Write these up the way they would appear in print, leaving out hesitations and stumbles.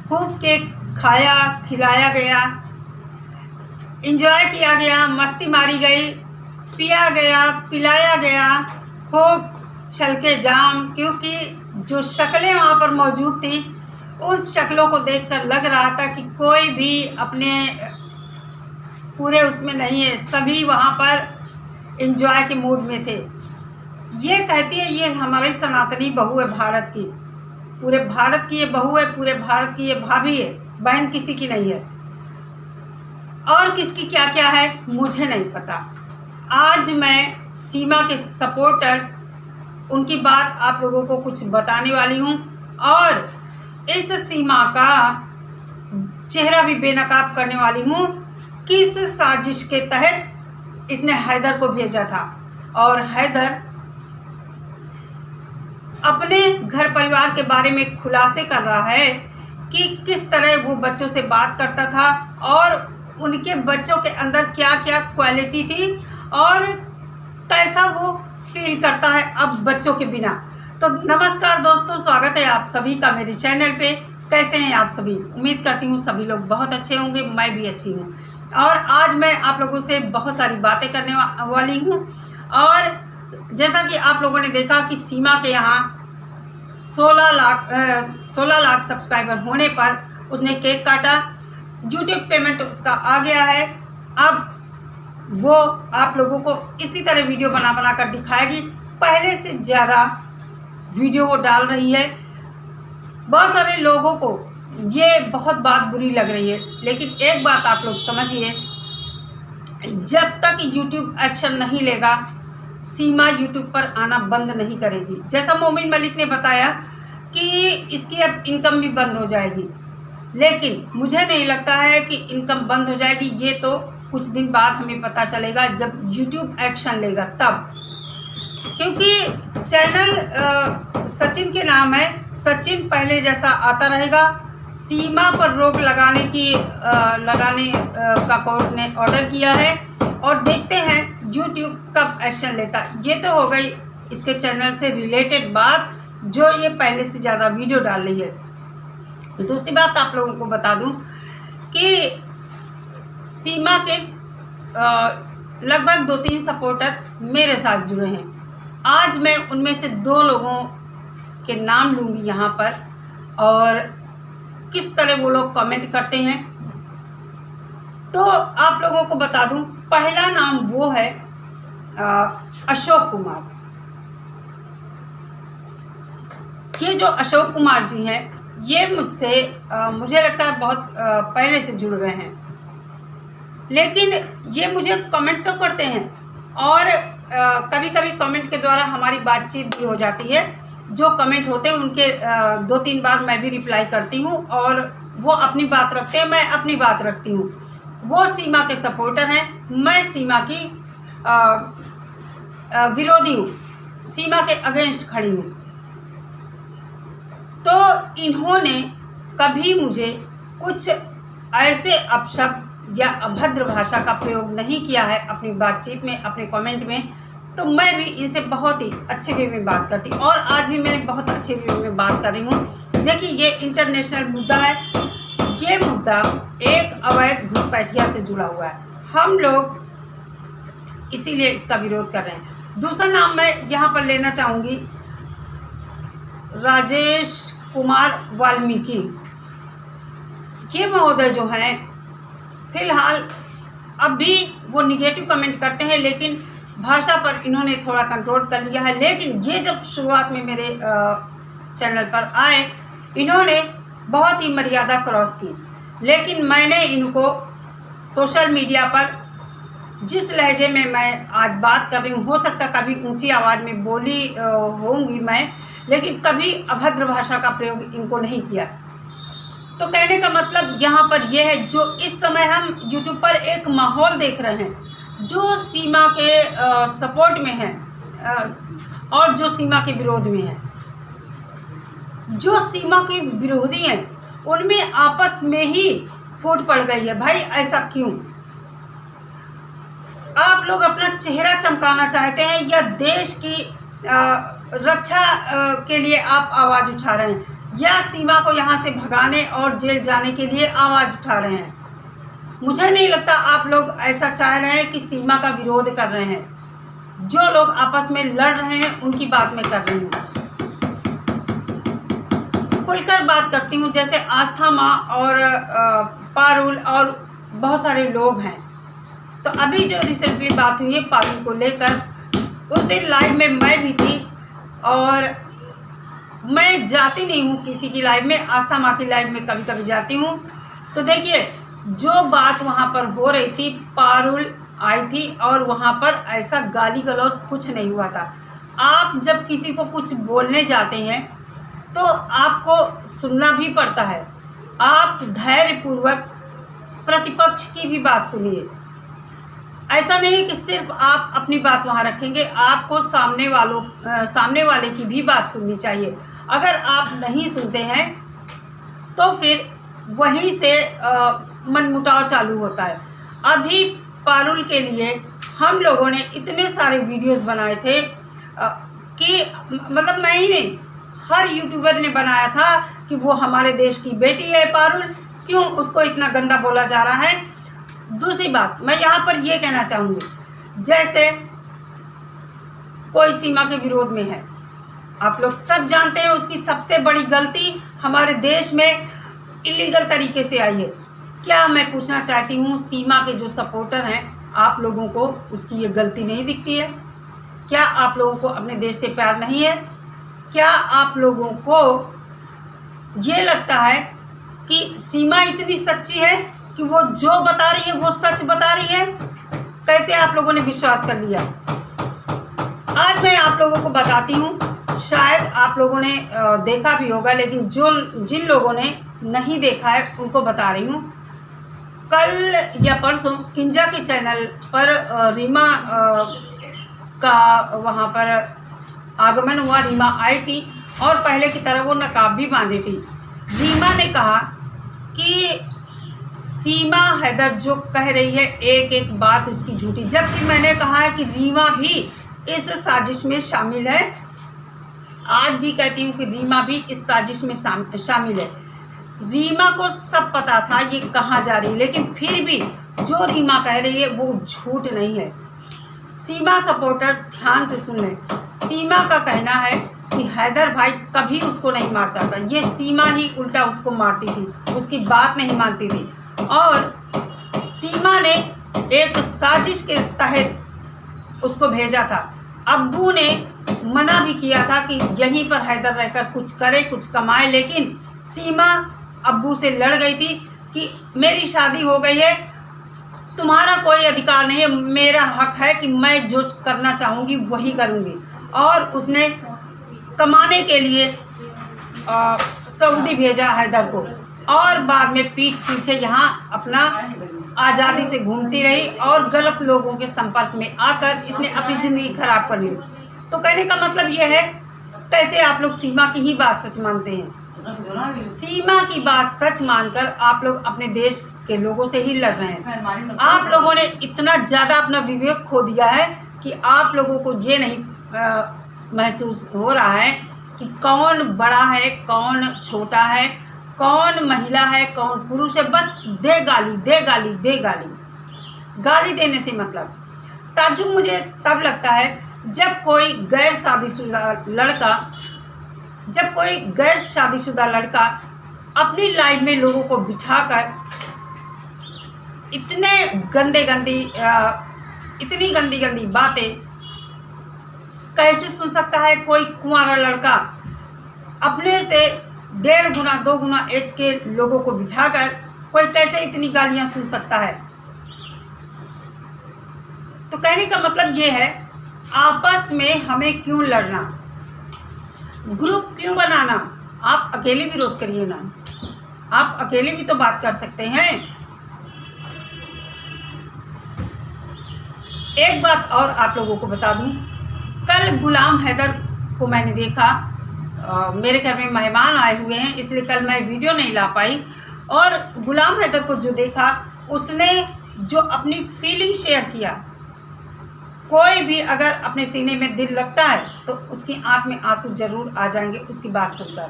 खूब केक खाया खिलाया गया, एंजॉय किया गया, मस्ती मारी गई, पिया गया पिलाया गया, खूब छलके जाम। क्योंकि जो शक्लें वहाँ पर मौजूद थी उन शक्लों को देखकर लग रहा था कि कोई भी अपने पूरे उसमें नहीं है, सभी वहाँ पर एंजॉय के मूड में थे। ये कहती है ये हमारी सनातनी बहू है भारत की, पूरे भारत की ये बहू है, पूरे भारत की ये भाभी है, बहन किसी की नहीं है। और किसकी क्या क्या है मुझे नहीं पता। आज मैं सीमा के सपोर्टर्स उनकी बात आप लोगों को कुछ बताने वाली हूँ, और इस सीमा का चेहरा भी बेनकाब करने वाली हूँ। किस साजिश के तहत इसने हैदर को भेजा था, और हैदर अपने घर परिवार के बारे में खुलासे कर रहा है कि किस तरह वो बच्चों से बात करता था और उनके बच्चों के अंदर क्या क्या क्वालिटी थी और कैसा वो फील करता है अब बच्चों के बिना। तो नमस्कार दोस्तों, स्वागत है आप सभी का मेरे चैनल पे। कैसे हैं आप सभी? उम्मीद करती हूँ सभी लोग बहुत अच्छे होंगे, मैं भी अच्छी हूँ। और आज मैं आप लोगों से बहुत सारी बातें करने वाली हूँ। और जैसा कि आप लोगों ने देखा कि सीमा के यहाँ 16 लाख सब्सक्राइबर होने पर उसने केक काटा, यूट्यूब पेमेंट उसका आ गया है। अब वो आप लोगों को इसी तरह वीडियो बना कर दिखाएगी, पहले से ज़्यादा वीडियो वो डाल रही है। बहुत सारे लोगों को ये बहुत बात बुरी लग रही है, लेकिन एक बात आप लोग समझिए, जब तक यूट्यूब एक्शन नहीं लेगा सीमा यूट्यूब पर आना बंद नहीं करेगी। जैसा मोमिन मलिक ने बताया कि इसकी अब इनकम भी बंद हो जाएगी, लेकिन मुझे नहीं लगता है कि इनकम बंद हो जाएगी। ये तो कुछ दिन बाद हमें पता चलेगा जब यूट्यूब एक्शन लेगा तब, क्योंकि चैनल सचिन के नाम है। सचिन पहले जैसा आता रहेगा। सीमा पर रोक लगाने का कोर्ट ने ऑर्डर किया है, और देखते हैं यूट्यूब कब एक्शन लेता है। ये तो हो गई इसके चैनल से रिलेटेड बात, जो ये पहले से ज़्यादा वीडियो डाल रही है। दूसरी बात आप लोगों को बता दूं कि सीमा के लगभग 2-3 सपोर्टर मेरे साथ जुड़े हैं। आज मैं उनमें से 2 लोगों के नाम लूँगी यहाँ पर, और किस तरह वो लोग कमेंट करते हैं तो आप लोगों को बता दूं। पहला नाम वो है अशोक कुमार। ये जो अशोक कुमार जी हैं, ये मुझसे मुझे लगता है बहुत पहले से जुड़ गए हैं, लेकिन ये मुझे कमेंट तो करते हैं, और कभी कभी कमेंट के द्वारा हमारी बातचीत भी हो जाती है। जो कमेंट होते हैं उनके 2-3 बार मैं भी रिप्लाई करती हूँ, और वो अपनी बात रखते हैं, मैं अपनी बात रखती हूँ। वो सीमा के सपोर्टर हैं, मैं सीमा की विरोधी हूँ, सीमा के अगेंस्ट खड़ी हूँ। तो इन्होंने कभी मुझे कुछ ऐसे अपशब्द या अभद्र भाषा का प्रयोग नहीं किया है अपनी बातचीत में, अपने कमेंट में। तो मैं भी इनसे बहुत ही अच्छे वे में बात करती हूँ, और आज भी मैं बहुत अच्छे वे में बात कर रही हूँ। देखिए, ये इंटरनेशनल मुद्दा है। ये मुद्दा एक अवैध घुसपैठिया से जुड़ा हुआ है। हम लोग इसीलिए इसका विरोध कर रहे हैं। दूसरा नाम मैं यहाँ पर लेना चाहूँगी, राजेश कुमार वाल्मीकि। ये महोदय जो हैं, फिलहाल अभी वो निगेटिव कमेंट करते हैं, लेकिन भाषा पर इन्होंने थोड़ा कंट्रोल कर लिया है। लेकिन ये जब शुरुआत में मेरे चैनल पर आए, इन्होंने बहुत ही मर्यादा क्रॉस की, लेकिन मैंने इनको सोशल मीडिया पर जिस लहजे में मैं आज बात कर रही हूँ, हो सकता कभी ऊंची आवाज़ में बोली होंगी मैं, लेकिन कभी अभद्र भाषा का प्रयोग इनको नहीं किया। तो कहने का मतलब यहाँ पर यह है, जो इस समय हम यूट्यूब पर एक माहौल देख रहे हैं जो सीमा के सपोर्ट में है, और जो सीमा के विरोध में है। जो सीमा के विरोधी हैं उनमें आपस में ही फूट पड़ गई है। भाई ऐसा क्यों? आप लोग अपना चेहरा चमकाना चाहते हैं, या देश की रक्षा के लिए आप आवाज़ उठा रहे हैं? या सीमा को यहाँ से भगाने और जेल जाने के लिए आवाज़ उठा रहे हैं। मुझे नहीं लगता आप लोग ऐसा चाह रहे हैं कि सीमा का विरोध कर रहे हैं। जो लोग आपस में लड़ रहे हैं उनकी बात मैं कर रही हूँ, खुलकर बात करती हूँ। जैसे आस्था माँ और पारुल और बहुत सारे लोग हैं। तो अभी जो रिसेंटली बात हुई है पारुल को लेकर, उस दिन लाइव में मैं भी थी और मैं जाती नहीं हूँ किसी की लाइव में, आस्था माँ की लाइव में कभी कभी जाती हूँ। तो देखिए जो बात वहाँ पर हो रही थी, पारुल आई थी और वहाँ पर ऐसा गाली गलौज कुछ नहीं हुआ था। आप जब किसी को कुछ बोलने जाते हैं तो आपको सुनना भी पड़ता है। आप धैर्यपूर्वक प्रतिपक्ष की भी बात सुनिए। ऐसा नहीं कि सिर्फ आप अपनी बात वहाँ रखेंगे, आपको सामने वाले की भी बात सुननी चाहिए। अगर आप नहीं सुनते हैं तो फिर वहीं से मनमुटाव चालू होता है। अभी पारुल के लिए हम लोगों ने इतने सारे वीडियोस बनाए थे कि मतलब मैं ही नहीं, हर यूट्यूबर ने बनाया था कि वो हमारे देश की बेटी है पारुल, क्यों उसको इतना गंदा बोला जा रहा है। दूसरी बात मैं यहाँ पर ये कहना चाहूँगी, जैसे कोई सीमा के विरोध में है, आप लोग सब जानते हैं उसकी सबसे बड़ी गलती हमारे देश में इलीगल तरीके से आई है। क्या मैं पूछना चाहती हूँ, सीमा के जो सपोर्टर हैं, आप लोगों को उसकी ये गलती नहीं दिखती है? क्या आप लोगों को अपने देश से प्यार नहीं है? क्या आप लोगों को ये लगता है कि सीमा इतनी सच्ची है कि वो जो बता रही है वो सच बता रही है? कैसे आप लोगों ने विश्वास कर लिया? आज मैं आप लोगों को बताती हूँ, शायद आप लोगों ने देखा भी होगा, लेकिन जिन लोगों ने नहीं देखा है उनको बता रही हूँ। कल या परसों किंजा के चैनल पर रीमा का वहाँ पर आगमन हुआ। रीमा आई थी और पहले की तरह वो नकाब भी बांधी थी। रीमा ने कहा कि सीमा हैदर जो कह रही है एक एक बात उसकी झूठी, जबकि मैंने कहा है कि रीमा भी इस साजिश में शामिल है। आज भी कहती हूँ कि रीमा भी इस साजिश में शामिल है। रीमा को सब पता था ये कहाँ जा रही है, लेकिन फिर भी जो रीमा कह रही है वो झूठ नहीं है। सीमा सपोर्टर ध्यान से सुन लें। सीमा का कहना है कि हैदर भाई कभी उसको नहीं मारता था, ये सीमा ही उल्टा उसको मारती थी, उसकी बात नहीं मानती थी। और सीमा ने एक साजिश के तहत उसको भेजा था। अब्बू ने मना भी किया था कि यहीं पर हैदर रहकर कुछ करे, कुछ कमाए, लेकिन सीमा अब्बू से लड़ गई थी कि मेरी शादी हो गई है, तुम्हारा कोई अधिकार नहीं है, मेरा हक है कि मैं जो करना चाहूँगी वही करूँगी। और उसने कमाने के लिए सऊदी भेजा हैदर को, और बाद में पीठ पीछे यहाँ अपना आज़ादी से घूमती रही और गलत लोगों के संपर्क में आकर इसने अपनी ज़िंदगी खराब कर ली। तो कहने का मतलब ये है, कैसे आप लोग सीमा की ही बात सच मानते हैं? सीमा की बात सच मानकर आप लोग अपने देश के लोगों से ही लड़ रहे हैं। आप लोगों ने इतना ज़्यादा अपना विवेक खो दिया है कि आप लोगों को ये नहीं महसूस हो रहा है कि कौन बड़ा है, कौन छोटा है, कौन महिला है, कौन पुरुष है। बस दे गाली, दे गाली, दे गाली। गाली देने से मतलब ताज्जुब मुझे तब लगता है जब कोई गैर शादीशुदा लड़का अपनी लाइफ में लोगों को बिठाकर इतनी गंदी बातें कैसे सुन सकता है? कोई कुंवारा लड़का अपने से 1.5 गुना 2 गुना एज के लोगों को बिठाकर कोई कैसे इतनी गालियां सुन सकता है? तो कहने का मतलब ये है, आपस में हमें क्यों लड़ना, ग्रुप क्यों बनाना? आप अकेले विरोध करिए ना, आप अकेले भी तो बात कर सकते हैं। एक बात और आप लोगों को बता दूं, कल गुलाम हैदर को मैंने देखा, मेरे घर में मेहमान आए हुए हैं इसलिए कल मैं वीडियो नहीं ला पाई। और गुलाम हैदर को जो देखा, उसने जो अपनी फीलिंग शेयर किया, कोई भी अगर अपने सीने में दिल लगता है तो उसकी आंख में आंसू जरूर आ जाएंगे उसकी बात सुनकर।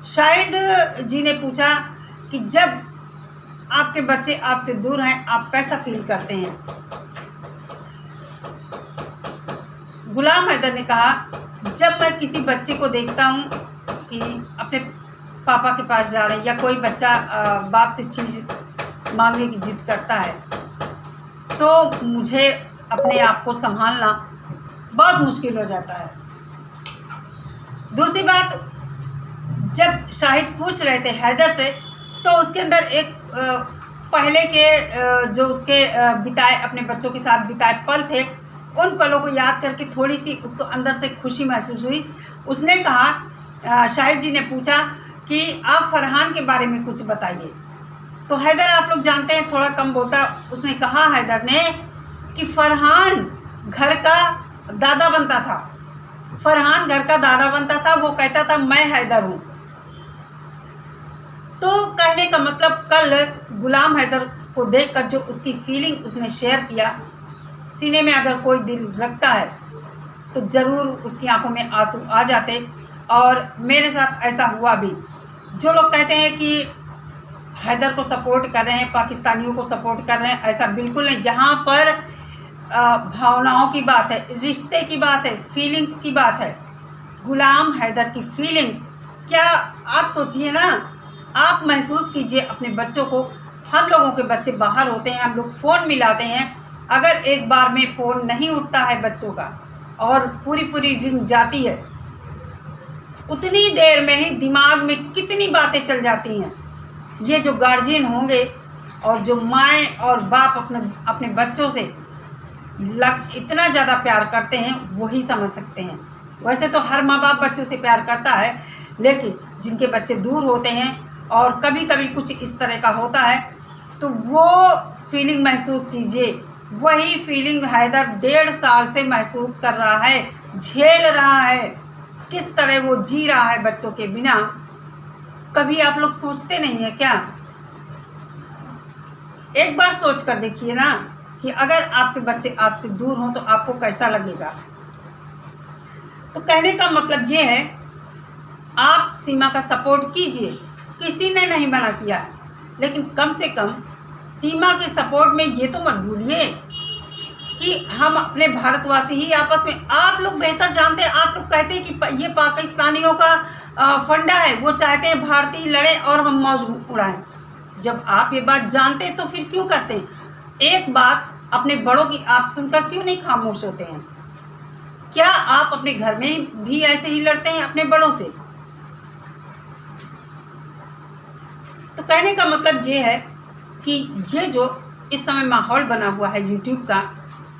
शाहिद जी ने पूछा कि जब आपके बच्चे आपसे दूर हैं आप कैसा फील करते हैं। गुलाम हैदर ने कहा, जब मैं किसी बच्चे को देखता हूँ कि अपने पापा के पास जा रहे हैं या कोई बच्चा बाप से चीज़ मांगने की जिद करता है तो मुझे अपने आप को संभालना बहुत मुश्किल हो जाता है। दूसरी बात, जब शाहिद पूछ रहे थे हैदर से तो उसके अंदर एक पहले के जो उसके बिताए अपने बच्चों के साथ बिताए पल थे, उन पलों को याद करके थोड़ी सी उसको अंदर से खुशी महसूस हुई। उसने कहा, शाहिद जी ने पूछा कि आप फरहान के बारे में कुछ बताइए। तो हैदर आप लोग जानते हैं थोड़ा कम बोलता। उसने कहा हैदर ने कि फरहान घर का दादा बनता था। फरहान घर का दादा बनता था। वो कहता था मैं हैदर हूँ। तो कहने का मतलब कल गुलाम हैदर को देखकर जो उसकी फीलिंग उसने शेयर किया, सीने में अगर कोई दिल रखता है तो ज़रूर उसकी आंखों में आंसू आ जाते। और मेरे साथ ऐसा हुआ भी। जो लोग कहते हैं कि हैदर को सपोर्ट कर रहे हैं, पाकिस्तानियों को सपोर्ट कर रहे हैं, ऐसा बिल्कुल नहीं। यहाँ पर भावनाओं की बात है, रिश्ते की बात है, फीलिंग्स की बात है। गुलाम हैदर की फीलिंग्स क्या आप सोचिए ना, आप महसूस कीजिए अपने बच्चों को। हम लोगों के बच्चे बाहर होते हैं, हम लोग फ़ोन मिलाते हैं, अगर एक बार में फ़ोन नहीं उठता है बच्चों का और पूरी रिंग जाती है, उतनी देर में ही दिमाग में कितनी बातें चल जाती हैं। ये जो गार्जियन होंगे और जो माएँ और बाप अपने बच्चों से इतना ज़्यादा प्यार करते हैं वही समझ सकते हैं। वैसे तो हर माँ बाप बच्चों से प्यार करता है, लेकिन जिनके बच्चे दूर होते हैं और कभी कभी कुछ इस तरह का होता है तो वो फीलिंग महसूस कीजिए। वही फीलिंग हैदर 1.5 साल से महसूस कर रहा है, झेल रहा है। किस तरह वो जी रहा है बच्चों के बिना। कभी आप लोग सोचते नहीं है क्या? एक बार सोच कर देखिए ना कि अगर आपके बच्चे आपसे दूर हों तो आपको कैसा लगेगा। तो कहने का मतलब ये है, आप सीमा का सपोर्ट कीजिए, किसी ने नहीं मना किया है, लेकिन कम से कम सीमा के सपोर्ट में ये तो मत भूलिए कि हम अपने भारतवासी ही आपस में, आप लोग बेहतर जानते हैं। आप लोग कहते हैं कि ये पाकिस्तानियों का फंडा है, वो चाहते हैं भारतीय लड़े और हम मौज उड़ाएं। जब आप ये बात जानते हैं तो फिर क्यों करते हैं? एक बात अपने बड़ों की आप सुनकर क्यों नहीं खामोश होते हैं? क्या आप अपने घर में भी ऐसे ही लड़ते हैं अपने बड़ों से? तो कहने का मतलब ये है कि ये जो इस समय माहौल बना हुआ है यूट्यूब का,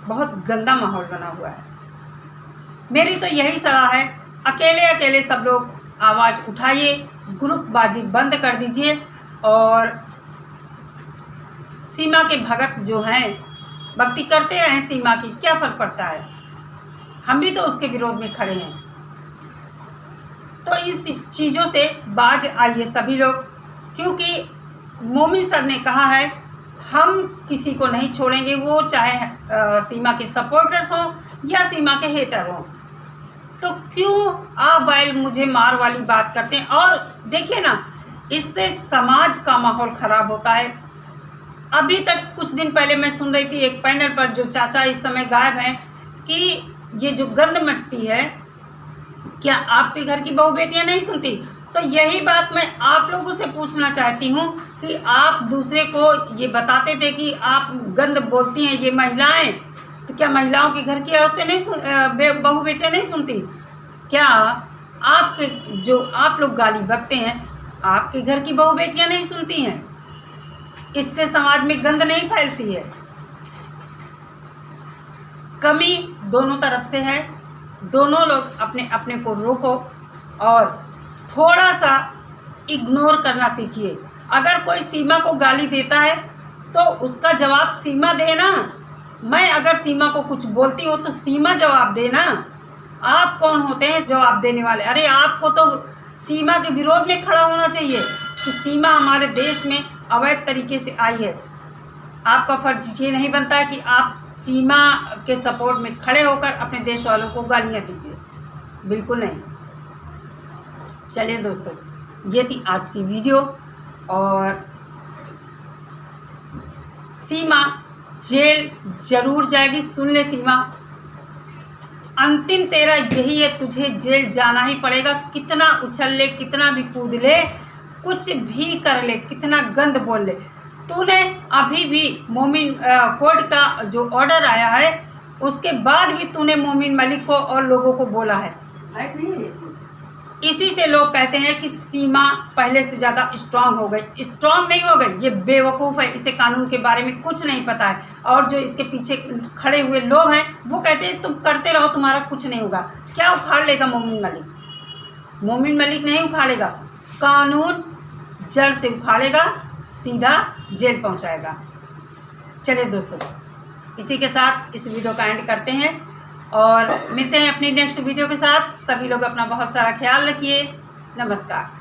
बहुत गंदा माहौल बना हुआ है। मेरी तो यही सलाह है, अकेले अकेले सब लोग आवाज़ उठाइए, ग्रुपबाजी बंद कर दीजिए और सीमा के भगत जो हैं भक्ति करते रहें सीमा की, क्या फ़र्क पड़ता है? हम भी तो उसके विरोध में खड़े हैं। तो इस चीज़ों से बाज आइए सभी लोग, क्योंकि मोमिन सर ने कहा है हम किसी को नहीं छोड़ेंगे, वो चाहे सीमा के सपोर्टर्स हों या सीमा के हेटर हों। तो क्यों आप बैल मुझे मार वाली बात करते हैं? और देखिए ना, इससे समाज का माहौल ख़राब होता है। अभी तक कुछ दिन पहले मैं सुन रही थी एक पैनल पर, जो चाचा इस समय गायब हैं, कि ये जो गंद मचती है, क्या आपके घर की बहू बेटियां नहीं सुनती? तो यही बात मैं आप लोगों से पूछना चाहती हूँ कि आप दूसरे को ये बताते थे कि आप गंद बोलती हैं ये महिलाएं, तो क्या महिलाओं के घर की औरतें नहीं बहू बेटियां नहीं सुनती? क्या आपके जो आप लोग गाली बकते हैं, आपके घर की बहू बेटियां नहीं सुनती हैं? इससे समाज में गंद नहीं फैलती है? कमी दोनों तरफ से है। दोनों लोग अपने अपने को रोको और थोड़ा सा इग्नोर करना सीखिए। अगर कोई सीमा को गाली देता है तो उसका जवाब सीमा देना। मैं अगर सीमा को कुछ बोलती हूँ तो सीमा जवाब देना। आप कौन होते हैं जवाब देने वाले? अरे आपको तो सीमा के विरोध में खड़ा होना चाहिए कि सीमा हमारे देश में अवैध तरीके से आई है। आपका फर्ज ये नहीं बनता है कि आप सीमा के सपोर्ट में खड़े होकर अपने देश वालों को गालियाँ दीजिए, बिल्कुल नहीं। चलिए दोस्तों, ये थी आज की वीडियो। और सीमा जेल जरूर जाएगी। सुन ले सीमा, अंतिम तेरा यही है, तुझे जेल जाना ही पड़ेगा। कितना उछल ले, कितना भी कूद ले, कुछ भी कर ले, कितना गंद बोल ले, तूने अभी भी मोमिन कोर्ट का जो ऑर्डर आया है उसके बाद भी तूने मोमिन मलिक को और लोगों को बोला है। इसी से लोग कहते हैं कि सीमा पहले से ज़्यादा स्ट्रांग हो गई। स्ट्रांग नहीं हो गई, ये बेवकूफ़ है, इसे कानून के बारे में कुछ नहीं पता है। और जो इसके पीछे खड़े हुए लोग हैं वो कहते हैं तुम करते रहो, तुम्हारा कुछ नहीं होगा। क्या उखाड़ लेगा मोमिन मलिक? मोमिन मलिक नहीं उखाड़ेगा, कानून जड़ से उखाड़ेगा, सीधा जेल पहुंचाएगा। चलिए दोस्तों, इसी के साथ इस वीडियो का एंड करते हैं और मिलते हैं अपनी नेक्स्ट वीडियो के साथ। सभी लोग अपना बहुत सारा ख्याल रखिए। नमस्कार।